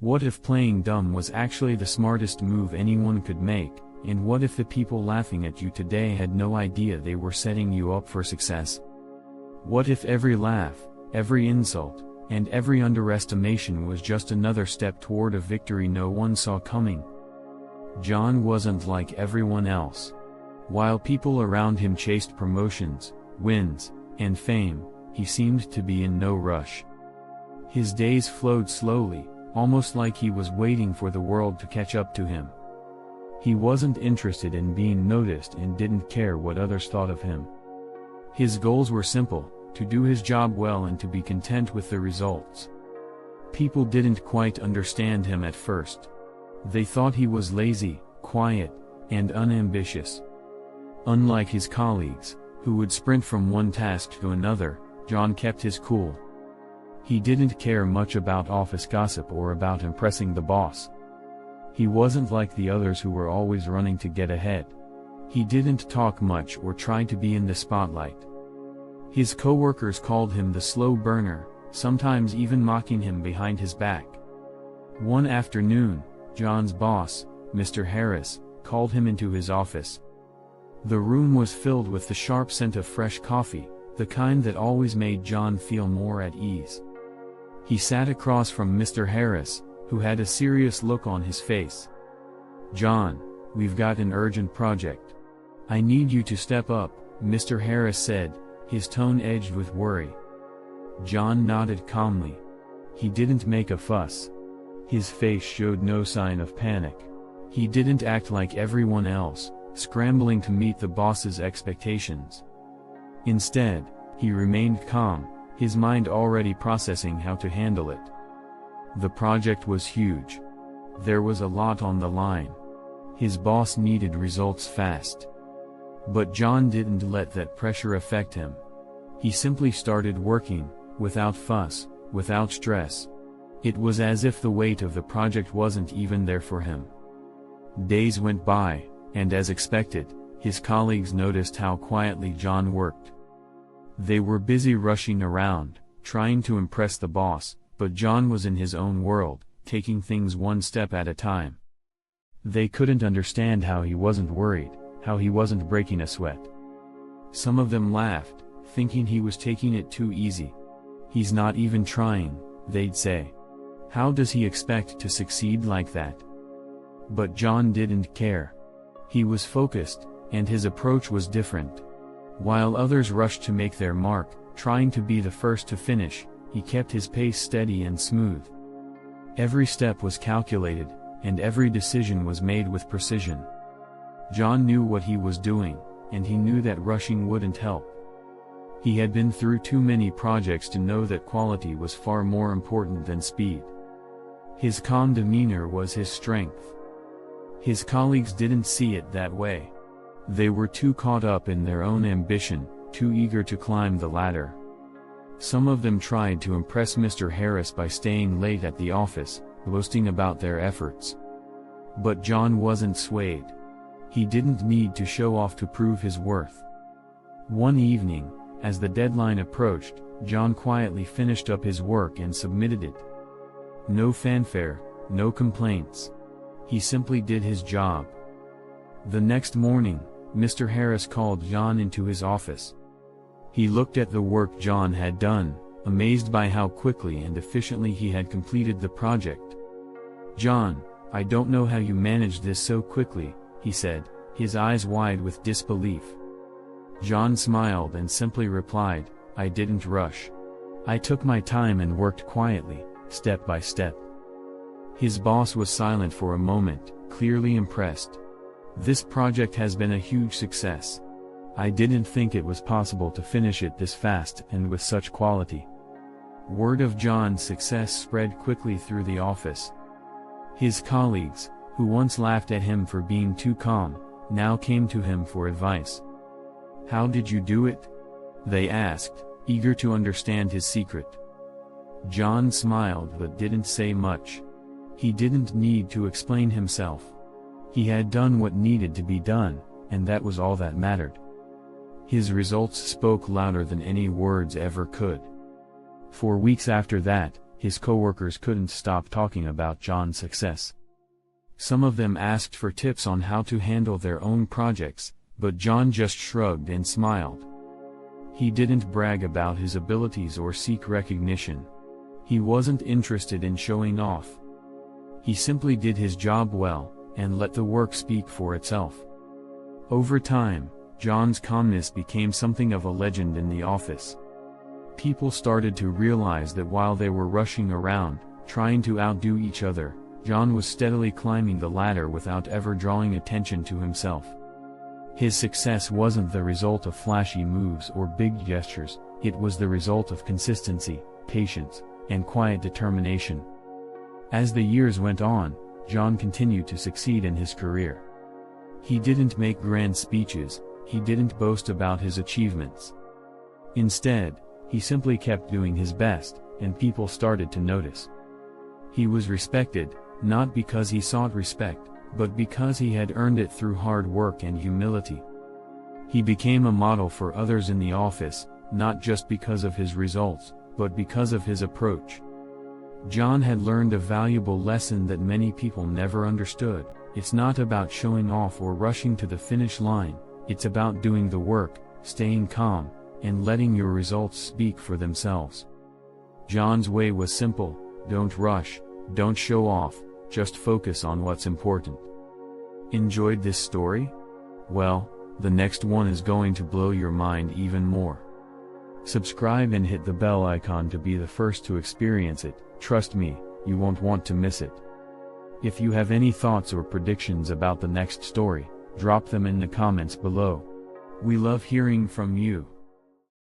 What if playing dumb was actually the smartest move anyone could make, and what if the people laughing at you today had no idea they were setting you up for success? What if every laugh, every insult, and every underestimation was just another step toward a victory no one saw coming? John wasn't like everyone else. While people around him chased promotions, wins, and fame, he seemed to be in no rush. His days flowed slowly, almost like he was waiting for the world to catch up to him. He wasn't interested in being noticed and didn't care what others thought of him. His goals were simple: to do his job well and to be content with the results. People didn't quite understand him at first. They thought he was lazy, quiet, and unambitious. Unlike his colleagues, who would sprint from one task to another, John kept his cool. He didn't care much about office gossip or about impressing the boss. He wasn't like the others who were always running to get ahead. He didn't talk much or try to be in the spotlight. His coworkers called him the slow burner, sometimes even mocking him behind his back. One afternoon, John's boss, Mr. Harris, called him into his office. The room was filled with the sharp scent of fresh coffee, the kind that always made John feel more at ease. He sat across from Mr. Harris, who had a serious look on his face. "John, we've got an urgent project. I need you to step up," Mr. Harris said, his tone edged with worry. John nodded calmly. He didn't make a fuss. His face showed no sign of panic. He didn't act like everyone else, scrambling to meet the boss's expectations. Instead, he remained calm, his mind already processing how to handle it. The project was huge. There was a lot on the line. His boss needed results fast. But John didn't let that pressure affect him. He simply started working, without fuss, without stress. It was as if the weight of the project wasn't even there for him. Days went by, and as expected, his colleagues noticed how quietly John worked. They were busy rushing around, trying to impress the boss, but John was in his own world, taking things one step at a time. They couldn't understand how he wasn't worried, how he wasn't breaking a sweat. Some of them laughed, thinking he was taking it too easy. "He's not even trying," they'd say. "How does he expect to succeed like that?" But John didn't care. He was focused, and his approach was different. While others rushed to make their mark, trying to be the first to finish, he kept his pace steady and smooth. Every step was calculated, and every decision was made with precision. John knew what he was doing, and he knew that rushing wouldn't help. He had been through too many projects to know that quality was far more important than speed. His calm demeanor was his strength. His colleagues didn't see it that way. They were too caught up in their own ambition, too eager to climb the ladder. Some of them tried to impress Mr. Harris by staying late at the office, boasting about their efforts. But John wasn't swayed. He didn't need to show off to prove his worth. One evening, as the deadline approached, John quietly finished up his work and submitted it. No fanfare, no complaints. He simply did his job. The next morning, Mr. Harris called John into his office. He looked at the work John had done, amazed by how quickly and efficiently he had completed the project. "John, I don't know how you managed this so quickly," he said, his eyes wide with disbelief. John smiled and simply replied, "I didn't rush. I took my time and worked quietly, step by step." His boss was silent for a moment, clearly impressed. "This project has been a huge success. I didn't think it was possible to finish it this fast and with such quality." Word of John's success spread quickly through the office. His colleagues, who once laughed at him for being too calm, now came to him for advice. "How did you do it?" they asked, eager to understand his secret. John smiled but didn't say much. He didn't need to explain himself. He had done what needed to be done, and that was all that mattered. His results spoke louder than any words ever could. For weeks after that, his coworkers couldn't stop talking about John's success. Some of them asked for tips on how to handle their own projects, but John just shrugged and smiled. He didn't brag about his abilities or seek recognition. He wasn't interested in showing off. He simply did his job well, and let the work speak for itself. Over time, John's calmness became something of a legend in the office. People started to realize that while they were rushing around, trying to outdo each other, John was steadily climbing the ladder without ever drawing attention to himself. His success wasn't the result of flashy moves or big gestures, it was the result of consistency, patience, and quiet determination. As the years went on, John continued to succeed in his career. He didn't make grand speeches, he didn't boast about his achievements. Instead, he simply kept doing his best, and people started to notice. He was respected, not because he sought respect, but because he had earned it through hard work and humility. He became a model for others in the office, not just because of his results, but because of his approach. John had learned a valuable lesson that many people never understood. It's not about showing off or rushing to the finish line, it's about doing the work, staying calm, and letting your results speak for themselves. John's way was simple: don't rush, don't show off, just focus on what's important. Enjoyed this story? Well, the next one is going to blow your mind even more. Subscribe and hit the bell icon to be the first to experience it. Trust me, you won't want to miss it. If you have any thoughts or predictions about the next story, drop them in the comments below. We love hearing from you.